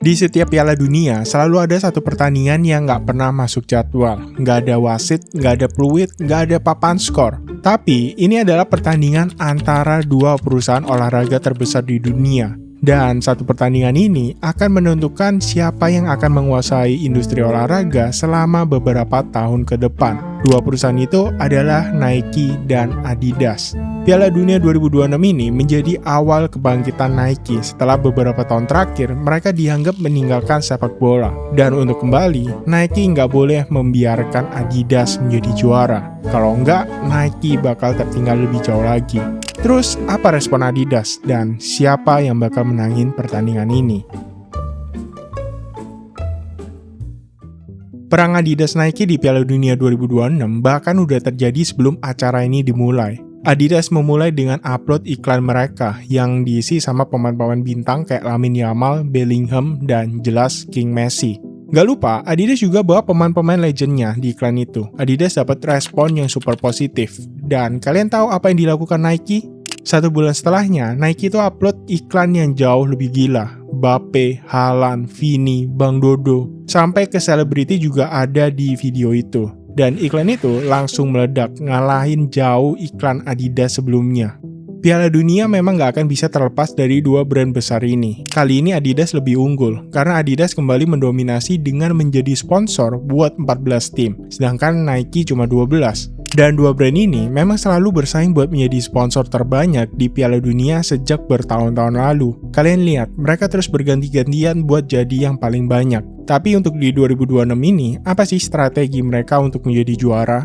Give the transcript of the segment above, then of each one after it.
Di setiap Piala Dunia, selalu ada satu pertandingan yang nggak pernah masuk jadwal. Nggak ada wasit, nggak ada peluit, nggak ada papan skor. Tapi, ini adalah pertandingan antara dua perusahaan olahraga terbesar di dunia. Dan satu pertandingan ini akan menentukan siapa yang akan menguasai industri olahraga selama beberapa tahun ke depan. Dua perusahaan itu adalah Nike dan Adidas. Piala Dunia 2026 ini menjadi awal kebangkitan Nike setelah beberapa tahun terakhir mereka dianggap meninggalkan sepak bola. Dan untuk kembali, Nike nggak boleh membiarkan Adidas menjadi juara. Kalau nggak, Nike bakal tertinggal lebih jauh lagi. Terus, apa respon Adidas dan siapa yang bakal menangin pertandingan ini? Perang Adidas Nike di Piala Dunia 2026 bahkan udah terjadi sebelum acara ini dimulai. Adidas memulai dengan upload iklan mereka yang diisi sama pemain-pemain bintang kayak Lamine Yamal, Bellingham, dan jelas King Messi. Gak lupa, Adidas juga bawa pemain-pemain legendnya di iklan itu. Adidas dapat respon yang super positif. Dan kalian tahu apa yang dilakukan Nike? 1 bulan setelahnya, Nike itu upload iklan yang jauh lebih gila. Mbappe, Haaland, Vini, Bang Dodo, sampai ke selebriti juga ada di video itu. Dan iklan itu langsung meledak, ngalahin jauh iklan Adidas sebelumnya. Piala Dunia memang nggak akan bisa terlepas dari dua brand besar ini. Kali ini Adidas lebih unggul, karena Adidas kembali mendominasi dengan menjadi sponsor buat 14 tim, sedangkan Nike cuma 12. Dan dua brand ini memang selalu bersaing buat menjadi sponsor terbanyak di Piala Dunia sejak bertahun-tahun lalu. Kalian lihat, mereka terus berganti-gantian buat jadi yang paling banyak. Tapi untuk di 2026 ini, apa sih strategi mereka untuk menjadi juara?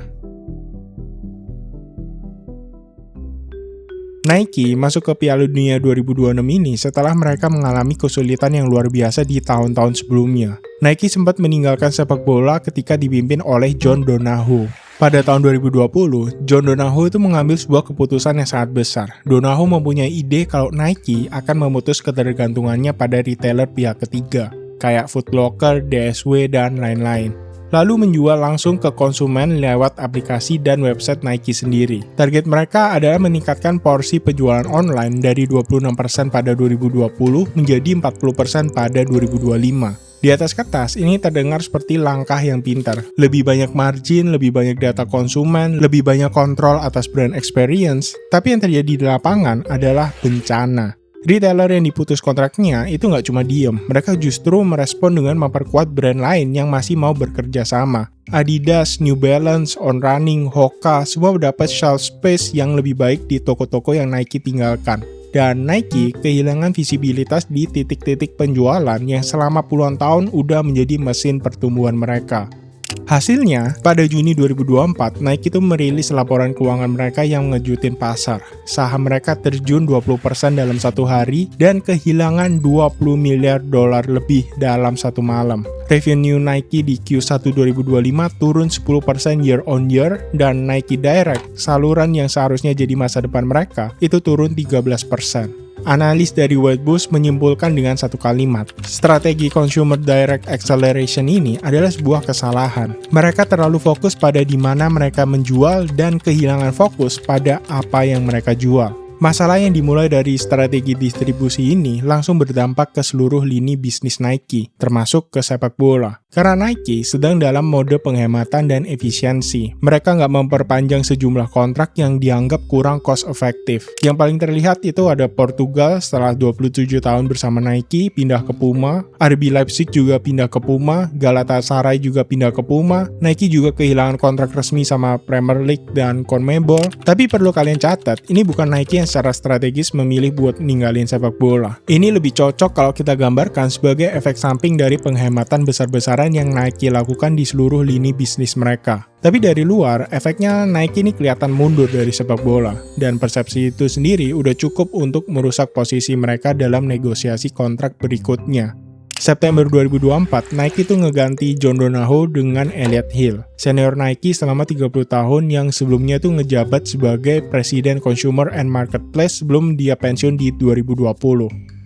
Nike masuk ke Piala Dunia 2026 ini setelah mereka mengalami kesulitan yang luar biasa di tahun-tahun sebelumnya. Nike sempat meninggalkan sepak bola ketika dipimpin oleh John Donahoe. Pada tahun 2020, John Donahoe itu mengambil sebuah keputusan yang sangat besar. Donahoe mempunyai ide kalau Nike akan memutus ketergantungannya pada retailer pihak ketiga, kayak Foot Locker, DSW, dan lain-lain. Lalu menjual langsung ke konsumen lewat aplikasi dan website Nike sendiri. Target mereka adalah meningkatkan porsi penjualan online dari 26% pada 2020 menjadi 40% pada 2025. Di atas kertas, ini terdengar seperti langkah yang pintar. Lebih banyak margin, lebih banyak data konsumen, lebih banyak kontrol atas brand experience. Tapi yang terjadi di lapangan adalah bencana. Retailer yang diputus kontraknya itu nggak cuma diem, mereka justru merespon dengan memperkuat brand lain yang masih mau bekerja sama. Adidas, New Balance, On Running, Hoka, semua mendapat shelf space yang lebih baik di toko-toko yang Nike tinggalkan. Dan Nike kehilangan visibilitas di titik-titik penjualan yang selama puluhan tahun udah menjadi mesin pertumbuhan mereka. Hasilnya, pada Juni 2024, Nike itu merilis laporan keuangan mereka yang ngejutin pasar. Saham mereka terjun 20% dalam satu hari dan kehilangan 20 miliar dolar lebih dalam satu malam. Revenue Nike di Q1 2025 turun 10% year on year dan Nike Direct, saluran yang seharusnya jadi masa depan mereka, itu turun 13%. Analis dari Wedbush menyimpulkan dengan satu kalimat, strategi Consumer Direct Acceleration ini adalah sebuah kesalahan. Mereka terlalu fokus pada di mana mereka menjual dan kehilangan fokus pada apa yang mereka jual. Masalah yang dimulai dari strategi distribusi ini langsung berdampak ke seluruh lini bisnis Nike, termasuk ke sepak bola. Karena Nike sedang dalam mode penghematan dan efisiensi. Mereka nggak memperpanjang sejumlah kontrak yang dianggap kurang cost effective. Yang paling terlihat itu ada Portugal setelah 27 tahun bersama Nike pindah ke Puma, RB Leipzig juga pindah ke Puma, Galatasaray juga pindah ke Puma, Nike juga kehilangan kontrak resmi sama Premier League dan CONMEBOL. Tapi perlu kalian catat, ini bukan Nike yang secara strategis memilih buat ninggalin sepak bola. Ini lebih cocok kalau kita gambarkan sebagai efek samping dari penghematan besar-besaran yang Nike lakukan di seluruh lini bisnis mereka. Tapi dari luar, efeknya Nike ini kelihatan mundur dari sepak bola. Dan persepsi itu sendiri udah cukup untuk merusak posisi mereka dalam negosiasi kontrak berikutnya. September 2024, Nike itu ngeganti John Donahoe dengan Elliott Hill, senior Nike selama 30 tahun yang sebelumnya itu ngejabat sebagai Presiden Consumer and Marketplace sebelum dia pensiun di 2020.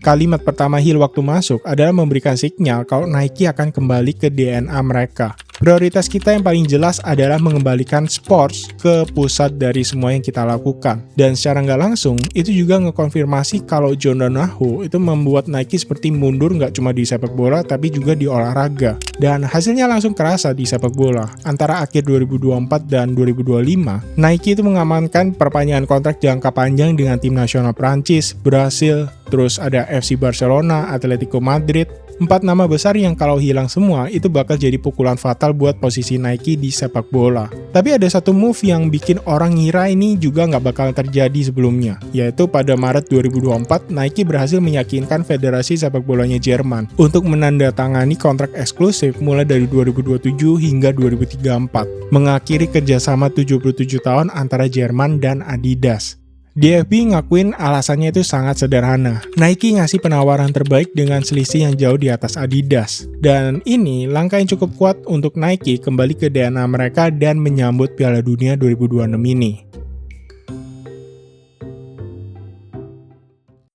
Kalimat pertama Hill waktu masuk adalah memberikan sinyal kalau Nike akan kembali ke DNA mereka. Prioritas kita yang paling jelas adalah mengembalikan sports ke pusat dari semua yang kita lakukan. Dan secara nggak langsung, itu juga ngekonfirmasi kalau John Donahoe itu membuat Nike seperti mundur nggak cuma di sepak bola, tapi juga di olahraga. Dan hasilnya langsung kerasa di sepak bola. Antara akhir 2024 dan 2025, Nike itu mengamankan perpanjangan kontrak jangka panjang dengan tim nasional Prancis, Brasil, terus ada FC Barcelona, Atletico Madrid. 4 nama besar yang kalau hilang semua itu bakal jadi pukulan fatal buat posisi Nike di sepak bola. Tapi ada satu move yang bikin orang ngira ini juga nggak bakal terjadi sebelumnya, yaitu pada Maret 2024 Nike berhasil meyakinkan Federasi Sepak Bolanya Jerman untuk menandatangani kontrak eksklusif mulai dari 2027 hingga 2034, mengakhiri kerjasama 77 tahun antara Jerman dan Adidas. DFB ngakuin alasannya itu sangat sederhana. Nike ngasih penawaran terbaik dengan selisih yang jauh di atas Adidas. Dan ini langkah yang cukup kuat untuk Nike kembali ke DNA mereka dan menyambut Piala Dunia 2026 ini.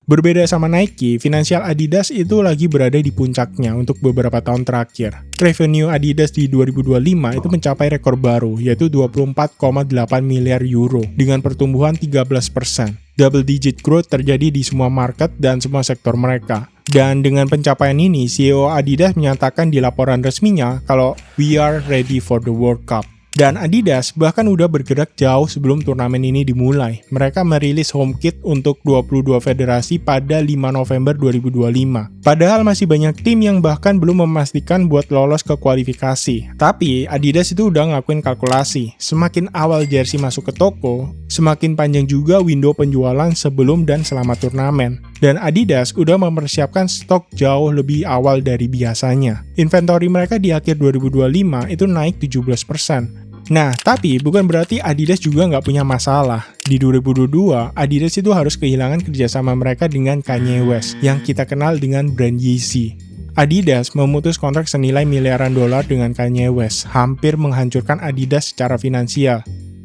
Berbeda sama Nike, finansial Adidas itu lagi berada di puncaknya untuk beberapa tahun terakhir. Revenue Adidas di 2025 itu mencapai rekor baru, yaitu 24,8 miliar euro, dengan pertumbuhan 13%. Double digit growth terjadi di semua market dan semua sektor mereka. Dan dengan pencapaian ini, CEO Adidas menyatakan di laporan resminya kalau we are ready for the World Cup. Dan Adidas bahkan udah bergerak jauh sebelum turnamen ini dimulai. Mereka merilis home kit untuk 22 federasi pada 5 November 2025. Padahal masih banyak tim yang bahkan belum memastikan buat lolos ke kualifikasi. Tapi Adidas itu udah ngelakuin kalkulasi. Semakin awal jersey masuk ke toko, semakin panjang juga window penjualan sebelum dan selama turnamen. Dan Adidas udah mempersiapkan stok jauh lebih awal dari biasanya. Inventory mereka di akhir 2025 itu naik 17%. Nah, tapi bukan berarti Adidas juga nggak punya masalah. Di 2022, Adidas itu harus kehilangan kerjasama mereka dengan Kanye West, yang kita kenal dengan brand Yeezy. Adidas memutus kontrak senilai miliaran dolar dengan Kanye West, hampir menghancurkan Adidas secara finansial.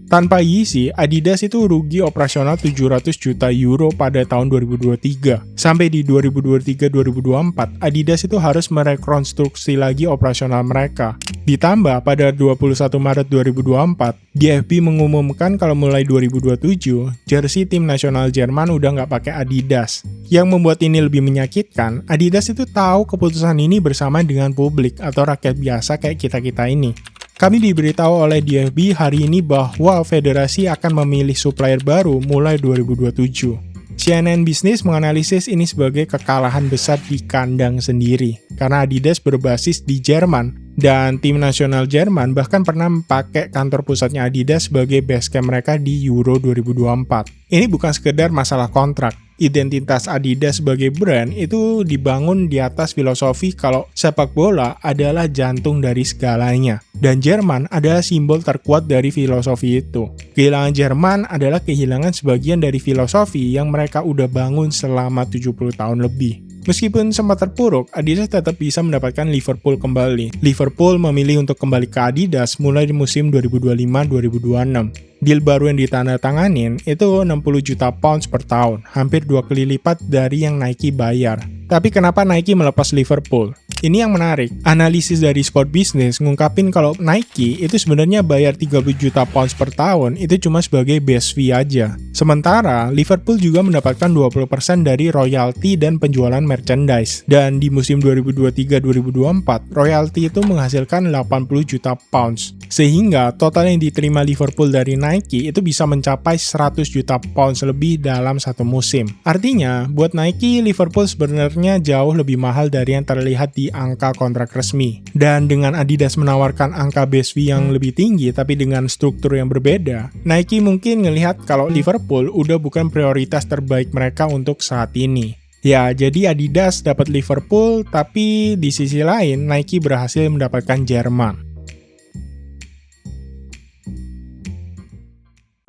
Tanpa Yeezy, Adidas itu rugi operasional 700 juta euro pada tahun 2023. Sampai di 2023-2024, Adidas itu harus merekonstruksi lagi operasional mereka. Ditambah pada 21 Maret 2024, DFB mengumumkan kalau mulai 2027, jersey tim nasional Jerman udah nggak pakai Adidas. Yang membuat ini lebih menyakitkan, Adidas itu tahu keputusan ini bersama dengan publik atau rakyat biasa kayak kita-kita ini. Kami diberitahu oleh DFB hari ini bahwa federasi akan memilih supplier baru mulai 2027. CNN Business menganalisis ini sebagai kekalahan besar di kandang sendiri, karena Adidas berbasis di Jerman, dan tim nasional Jerman bahkan pernah pakai kantor pusatnya Adidas sebagai basecamp mereka di Euro 2024. Ini bukan sekedar masalah kontrak. Identitas Adidas sebagai brand itu dibangun di atas filosofi kalau sepak bola adalah jantung dari segalanya. Dan Jerman adalah simbol terkuat dari filosofi itu. Kehilangan Jerman adalah kehilangan sebagian dari filosofi yang mereka udah bangun selama 70 tahun lebih. Meskipun sempat terpuruk, Adidas tetap bisa mendapatkan Liverpool kembali. Liverpool memilih untuk kembali ke Adidas mulai di musim 2025-2026. Deal baru yang ditandatanganin itu 60 juta pounds per tahun, hampir 2 kali lipat dari yang Nike bayar. Tapi kenapa Nike melepas Liverpool? Ini yang menarik. Analisis dari Sport Business ngungkapin kalau Nike itu sebenarnya bayar 30 juta pounds per tahun itu cuma sebagai base fee aja. Sementara Liverpool juga mendapatkan 20% dari royalti dan penjualan merchandise. Dan di musim 2023-2024, royalti itu menghasilkan 80 juta pounds. Sehingga total yang diterima Liverpool dari Nike itu bisa mencapai 100 juta pounds lebih dalam satu musim. Artinya, buat Nike, Liverpool sebenarnya jauh lebih mahal dari yang terlihat di angka kontrak resmi. Dan dengan Adidas menawarkan angka base fee yang lebih tinggi tapi dengan struktur yang berbeda, Nike mungkin ngelihat kalau Liverpool udah bukan prioritas terbaik mereka untuk saat ini. Ya, jadi Adidas dapat Liverpool, tapi di sisi lain Nike berhasil mendapatkan Jerman.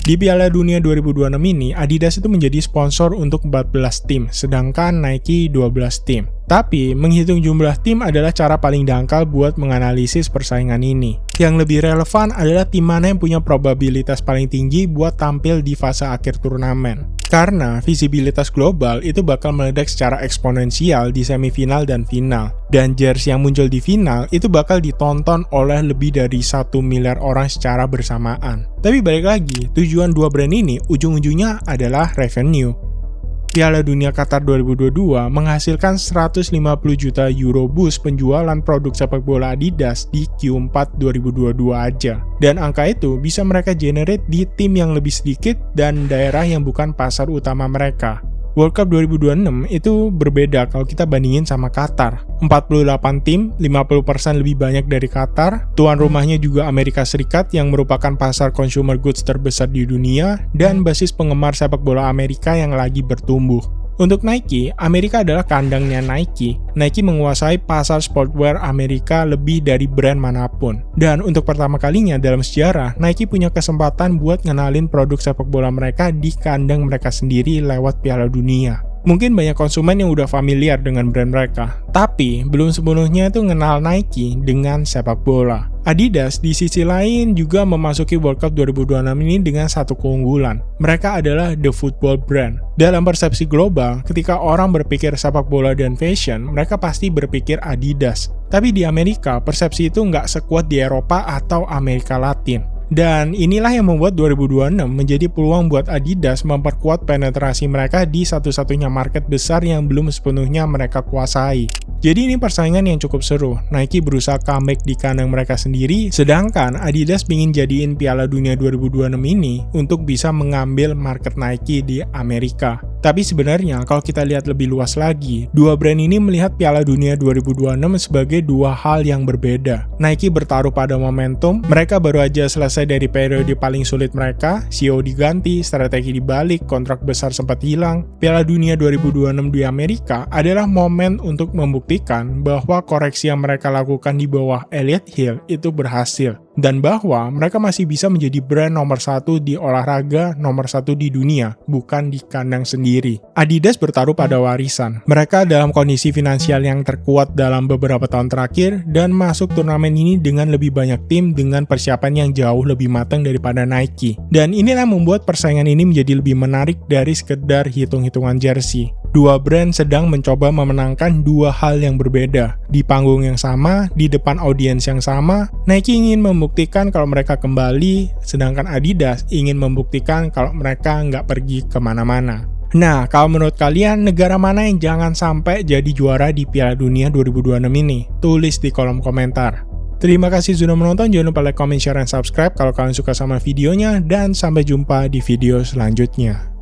Di Piala Dunia 2026 ini, Adidas itu menjadi sponsor untuk 14 tim, sedangkan Nike 12 tim. Tapi, menghitung jumlah tim adalah cara paling dangkal buat menganalisis persaingan ini. Yang lebih relevan adalah tim mana yang punya probabilitas paling tinggi buat tampil di fase akhir turnamen. Karena visibilitas global itu bakal meledak secara eksponensial di semifinal dan final. Dan jersey yang muncul di final itu bakal ditonton oleh lebih dari 1 miliar orang secara bersamaan. Tapi balik lagi, tujuan dua brand ini ujung-ujungnya adalah revenue. Piala Dunia Qatar 2022 menghasilkan 150 juta euro boost penjualan produk sepak bola Adidas di Q4 2022 aja. Dan angka itu bisa mereka generate di tim yang lebih sedikit dan daerah yang bukan pasar utama mereka. World Cup 2026 itu berbeda kalau kita bandingin sama Qatar. 48 tim, 50% lebih banyak dari Qatar. Tuan rumahnya juga Amerika Serikat yang merupakan pasar consumer goods terbesar di dunia dan basis penggemar sepak bola Amerika yang lagi bertumbuh. Untuk Nike, Amerika adalah kandangnya Nike. Nike menguasai pasar sportwear Amerika lebih dari brand manapun. Dan untuk pertama kalinya dalam sejarah, Nike punya kesempatan buat ngenalin produk sepak bola mereka di kandang mereka sendiri lewat Piala Dunia. Mungkin banyak konsumen yang udah familiar dengan brand mereka, tapi belum sepenuhnya itu ngenal Nike dengan sepak bola. Adidas di sisi lain juga memasuki World Cup 2026 ini dengan satu keunggulan. Mereka adalah the football brand. Dalam persepsi global, ketika orang berpikir sepak bola dan fashion, mereka pasti berpikir Adidas. Tapi di Amerika, persepsi itu nggak sekuat di Eropa atau Amerika Latin. Dan inilah yang membuat 2026 menjadi peluang buat Adidas memperkuat penetrasi mereka di satu-satunya market besar yang belum sepenuhnya mereka kuasai. Jadi ini persaingan yang cukup seru. Nike berusaha comeback di kandang mereka sendiri, sedangkan Adidas ingin jadiin Piala Dunia 2026 ini untuk bisa mengambil market Nike di Amerika. Tapi sebenarnya kalau kita lihat lebih luas lagi, dua brand ini melihat Piala Dunia 2026 sebagai dua hal yang berbeda. Nike bertaruh pada momentum, mereka baru aja selesai dari periode paling sulit mereka, CEO diganti, strategi dibalik, kontrak besar sempat hilang. Piala Dunia 2026 di Amerika adalah momen untuk membuktikan bahwa koreksi yang mereka lakukan di bawah Elliott Hill itu berhasil. Dan bahwa mereka masih bisa menjadi brand nomor satu di olahraga, nomor satu di dunia, bukan di kandang sendiri. Adidas bertaruh pada warisan. Mereka dalam kondisi finansial yang terkuat dalam beberapa tahun terakhir, dan masuk turnamen ini dengan lebih banyak tim dengan persiapan yang jauh lebih matang daripada Nike. Dan inilah membuat persaingan ini menjadi lebih menarik dari sekedar hitung-hitungan jersey. Dua brand sedang mencoba memenangkan dua hal yang berbeda. Di panggung yang sama, di depan audiens yang sama, Nike ingin membuktikan kalau mereka kembali, sedangkan Adidas ingin membuktikan kalau mereka nggak pergi kemana-mana. Nah, kalau menurut kalian, negara mana yang jangan sampai jadi juara di Piala Dunia 2026 ini? Tulis di kolom komentar. Terima kasih sudah menonton, jangan lupa like, comment, share, dan subscribe kalau kalian suka sama videonya, dan sampai jumpa di video selanjutnya.